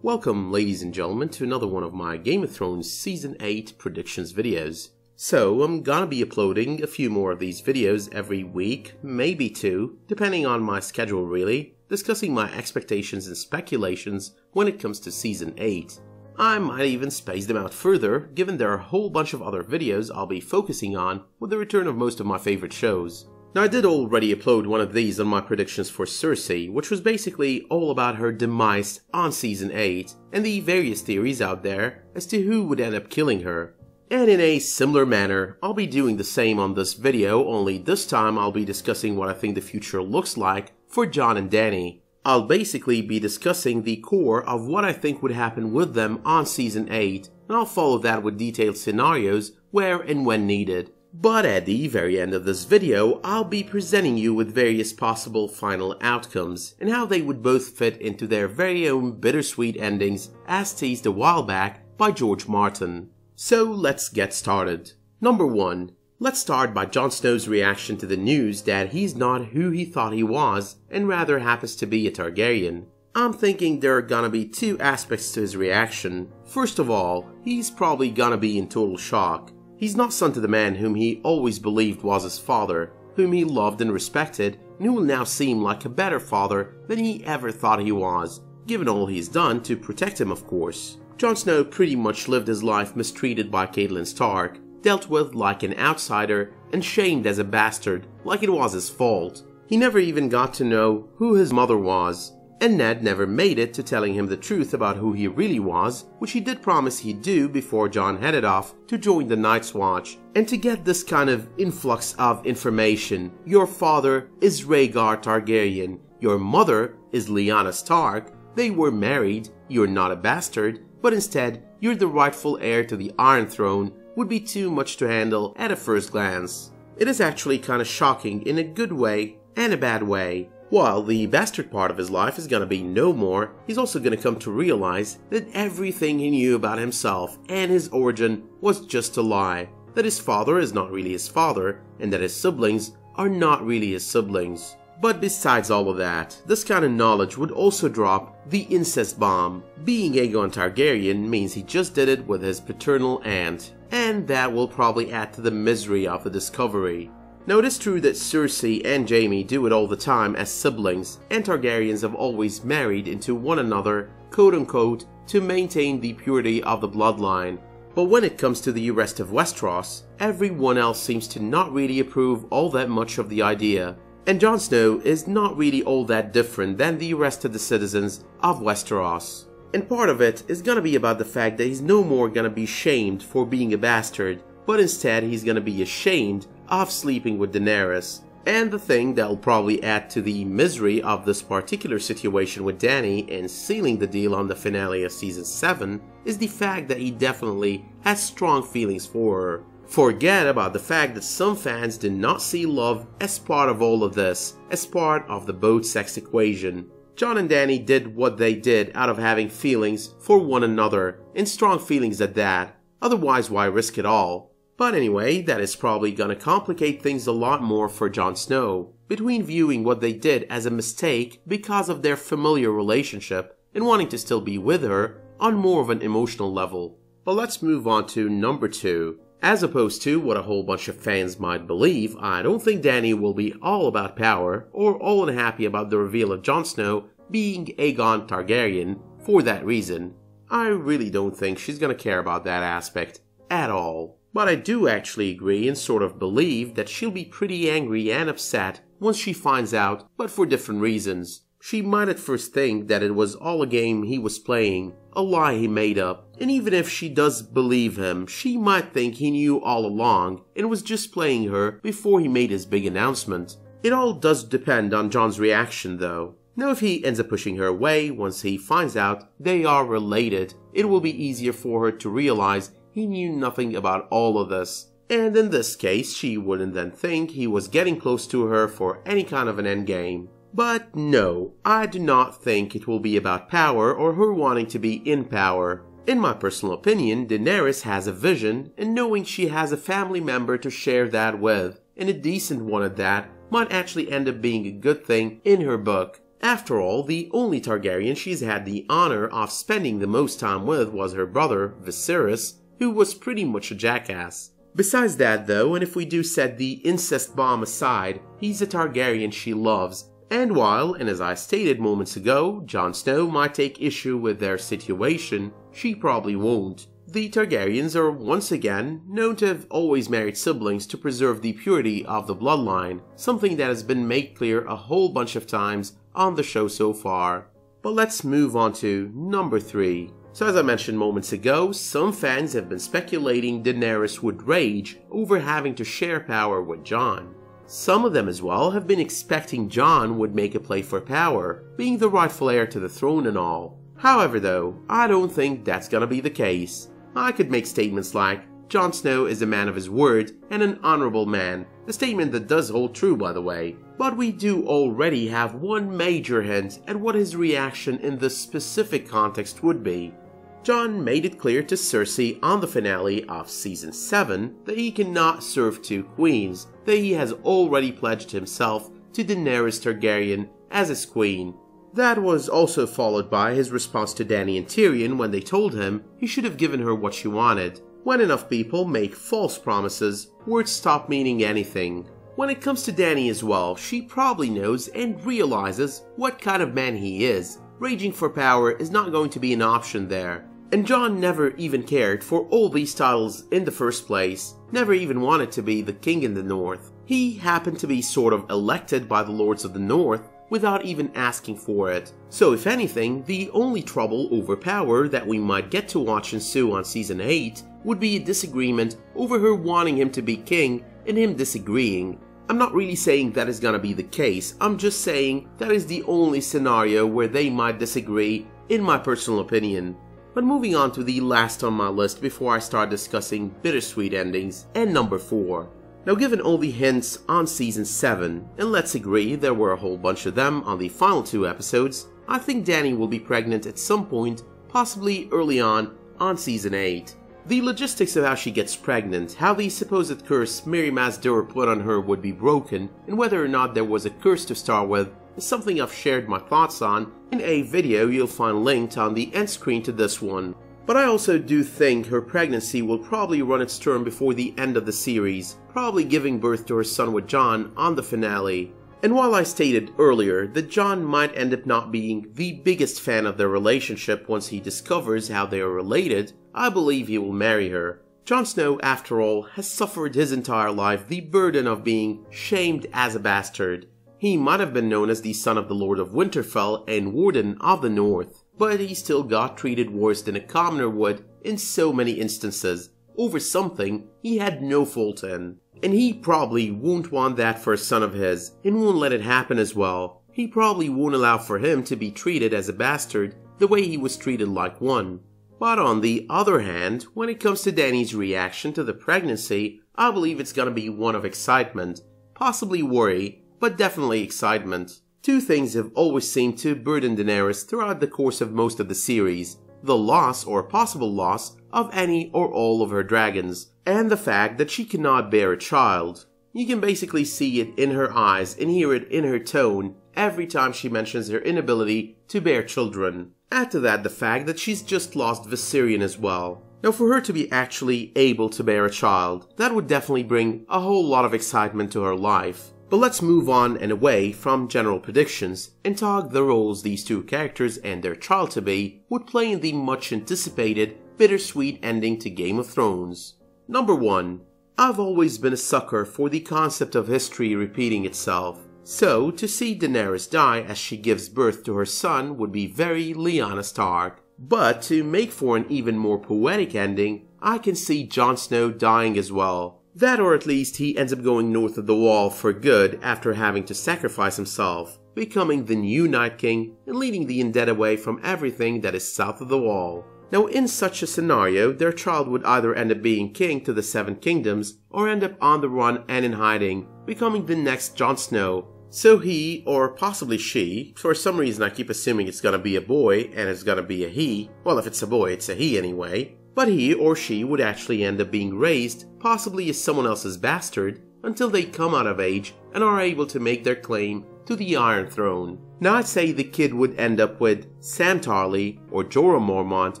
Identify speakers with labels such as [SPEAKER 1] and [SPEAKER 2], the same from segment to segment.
[SPEAKER 1] Welcome, ladies and gentlemen, to another one of my Game of Thrones Season 8 predictions videos. So, I'm gonna be uploading a few more of these videos every week, maybe two, depending on my schedule really, discussing my expectations and speculations when it comes to Season 8. I might even space them out further, given there are a whole bunch of other videos I'll be focusing on with the return of most of my favorite shows. Now, I did already upload one of these on my predictions for Cersei, which was basically all about her demise on Season 8, and the various theories out there as to who would end up killing her. And in a similar manner, I'll be doing the same on this video, only this time I'll be discussing what I think the future looks like for Jon and Dany. I'll basically be discussing the core of what I think would happen with them on Season 8, and I'll follow that with detailed scenarios where and when needed. But at the very end of this video, I'll be presenting you with various possible final outcomes and how they would both fit into their very own bittersweet endings as teased a while back by George Martin. So let's get started. Number 1. Let's start by Jon Snow's reaction to the news that he's not who he thought he was and rather happens to be a Targaryen. I'm thinking there are gonna be two aspects to his reaction. First of all, he's probably gonna be in total shock. He's not son to the man whom he always believed was his father, whom he loved and respected, and who will now seem like a better father than he ever thought he was, given all he's done to protect him, of course. Jon Snow pretty much lived his life mistreated by Catelyn Stark, dealt with like an outsider, and shamed as a bastard, like it was his fault. He never even got to know who his mother was, and Ned never made it to telling him the truth about who he really was, which he did promise he'd do before Jon headed off to join the Night's Watch. And to get this kind of influx of information, your father is Rhaegar Targaryen, your mother is Lyanna Stark, they were married, you're not a bastard, but instead you're the rightful heir to the Iron Throne, would be too much to handle at a first glance. It is actually kinda shocking in a good way and a bad way. While the bastard part of his life is gonna be no more, he's also gonna come to realize that everything he knew about himself and his origin was just a lie, that his father is not really his father, and that his siblings are not really his siblings. But besides all of that, this kind of knowledge would also drop the incest bomb. Being Aegon Targaryen means he just did it with his paternal aunt, and that will probably add to the misery of the discovery. Now, it is true that Cersei and Jaime do it all the time as siblings, and Targaryens have always married into one another, quote-unquote, to maintain the purity of the bloodline. But when it comes to the rest of Westeros, everyone else seems to not really approve all that much of the idea. And Jon Snow is not really all that different than the rest of the citizens of Westeros. And part of it is gonna be about the fact that he's no more gonna be shamed for being a bastard, but instead he's gonna be ashamed of sleeping with Daenerys. And the thing that'll probably add to the misery of this particular situation with Dany and sealing the deal on the finale of Season 7 is the fact that he definitely has strong feelings for her. Forget about the fact that some fans did not see love as part of all of this, as part of the both sex equation. Jon and Dany did what they did out of having feelings for one another, and strong feelings at that, otherwise why risk it all? But anyway, that is probably gonna complicate things a lot more for Jon Snow, between viewing what they did as a mistake because of their familiar relationship and wanting to still be with her on more of an emotional level. But let's move on to number 2. As opposed to what a whole bunch of fans might believe, I don't think Dany will be all about power or all unhappy about the reveal of Jon Snow being Aegon Targaryen for that reason. I really don't think she's gonna care about that aspect at all. But I do actually agree and sort of believe that she'll be pretty angry and upset once she finds out, but for different reasons. She might at first think that it was all a game he was playing, a lie he made up, and even if she does believe him, she might think he knew all along and was just playing her before he made his big announcement. It all does depend on Jon's reaction though. Now, if he ends up pushing her away once he finds out they are related, it will be easier for her to realize he knew nothing about all of this, and in this case she wouldn't then think he was getting close to her for any kind of an endgame. But no, I do not think it will be about power or her wanting to be in power. In my personal opinion, Daenerys has a vision, and knowing she has a family member to share that with, and a decent one at that, might actually end up being a good thing in her book. After all, the only Targaryen she's had the honor of spending the most time with was her brother, Viserys, who was pretty much a jackass. Besides that though, and if we do set the incest bomb aside, he's a Targaryen she loves. And while, and as I stated moments ago, Jon Snow might take issue with their situation, she probably won't. The Targaryens are once again known to have always married siblings to preserve the purity of the bloodline, something that has been made clear a whole bunch of times on the show so far. But let's move on to number 3. So as I mentioned moments ago, some fans have been speculating Daenerys would rage over having to share power with Jon. Some of them as well have been expecting Jon would make a play for power, being the rightful heir to the throne and all. However though, I don't think that's gonna be the case. I could make statements like, Jon Snow is a man of his word and an honorable man, a statement that does hold true by the way. But we do already have one major hint at what his reaction in this specific context would be. Jon made it clear to Cersei on the finale of Season 7 that he cannot serve two queens, that he has already pledged himself to Daenerys Targaryen as his queen. That was also followed by his response to Dany and Tyrion when they told him he should have given her what she wanted. When enough people make false promises, words stop meaning anything. When it comes to Dany as well, she probably knows and realizes what kind of man he is. Raging for power is not going to be an option there. And Jon never even cared for all these titles in the first place, never even wanted to be the king in the north. He happened to be sort of elected by the lords of the north without even asking for it. So if anything, the only trouble over power that we might get to watch ensue on Season 8 would be a disagreement over her wanting him to be king and him disagreeing. I'm not really saying that is gonna be the case, I'm just saying that is the only scenario where they might disagree, in my personal opinion. But moving on to the last on my list before I start discussing bittersweet endings, and number 4. Now given all the hints on Season 7, and let's agree there were a whole bunch of them on the final 2 episodes, I think Dany will be pregnant at some point, possibly early on Season 8. The logistics of how she gets pregnant, how the supposed curse Mirri Maz Duur put on her would be broken, and whether or not there was a curse to start with, is something I've shared my thoughts on in a video you'll find linked on the end screen to this one. But I also do think her pregnancy will probably run its term before the end of the series, probably giving birth to her son with Jon on the finale. And while I stated earlier that Jon might end up not being the biggest fan of their relationship once he discovers how they are related, I believe he will marry her. Jon Snow, after all, has suffered his entire life the burden of being shamed as a bastard. He might have been known as the son of the Lord of Winterfell and Warden of the North, but he still got treated worse than a commoner would in so many instances, over something he had no fault in. And he probably won't want that for a son of his, and won't let it happen as well. He probably won't allow for him to be treated as a bastard the way he was treated like one. But on the other hand, when it comes to Dany's reaction to the pregnancy, I believe it's gonna be one of excitement, possibly worry, but definitely excitement. Two things have always seemed to burden Daenerys throughout the course of most of the series: the loss or possible loss of any or all of her dragons, and the fact that she cannot bear a child. You can basically see it in her eyes and hear it in her tone every time she mentions her inability to bear children. Add to that the fact that she's just lost Viserion as well. Now for her to be actually able to bear a child, that would definitely bring a whole lot of excitement to her life. But let's move on and away from general predictions and talk the roles these two characters and their child to be would play in the much anticipated bittersweet ending to Game of Thrones. Number 1. I've always been a sucker for the concept of history repeating itself. So to see Daenerys die as she gives birth to her son would be very Lyanna Stark. But to make for an even more poetic ending, I can see Jon Snow dying as well. That, or at least he ends up going north of the Wall for good after having to sacrifice himself, becoming the new Night King and leading the undead away from everything that is south of the Wall. Now in such a scenario, their child would either end up being king to the Seven Kingdoms or end up on the run and in hiding, becoming the next Jon Snow. So he, or possibly she, for some reason I keep assuming it's gonna be a boy and it's gonna be a he, well if it's a boy it's a he anyway, but he or she would actually end up being raised, possibly as someone else's bastard, until they come out of age and are able to make their claim to the Iron Throne. Now I'd say the kid would end up with Sam Tarly, or Jorah Mormont,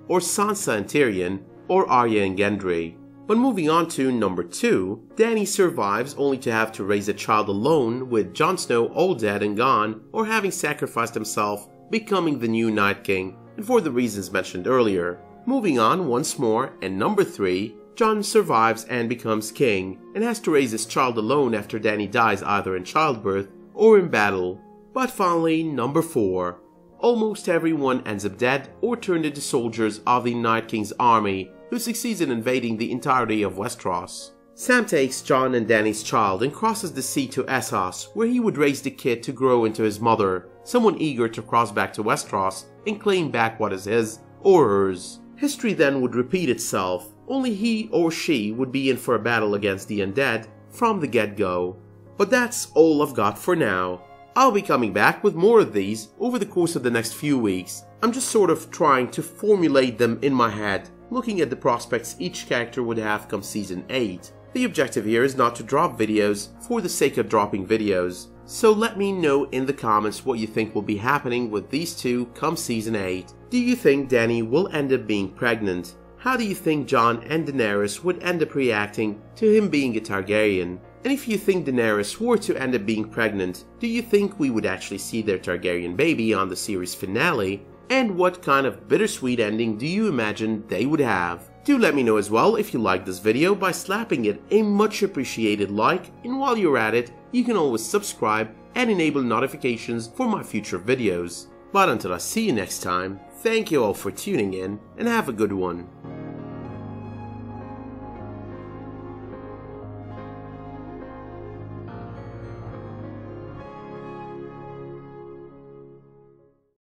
[SPEAKER 1] or Sansa and Tyrion, or Arya and Gendry. But moving on to number 2, Dany survives only to have to raise a child alone with Jon Snow all dead and gone, or having sacrificed himself, becoming the new Night King, and for the reasons mentioned earlier. Moving on once more, and number 3, Jon survives and becomes king, and has to raise his child alone after Dany dies either in childbirth or in battle. But finally, number 4, almost everyone ends up dead or turned into soldiers of the Night King's army, who succeeds in invading the entirety of Westeros. Sam takes Jon and Dany's child and crosses the sea to Essos, where he would raise the kid to grow into his mother, someone eager to cross back to Westeros and claim back what is his or hers. History then would repeat itself, only he or she would be in for a battle against the undead from the get-go. But that's all I've got for now. I'll be coming back with more of these over the course of the next few weeks. I'm just sort of trying to formulate them in my head, looking at the prospects each character would have come Season 8. The objective here is not to drop videos for the sake of dropping videos, so let me know in the comments what you think will be happening with these two come Season 8. Do you think Dany will end up being pregnant? How do you think Jon and Daenerys would end up reacting to him being a Targaryen? And if you think Daenerys were to end up being pregnant, do you think we would actually see their Targaryen baby on the series finale? And what kind of bittersweet ending do you imagine they would have? Do let me know as well if you liked this video by slapping it a much appreciated like, and while you're at it, you can always subscribe and enable notifications for my future videos. But until I see you next time, thank you all for tuning in and have a good one.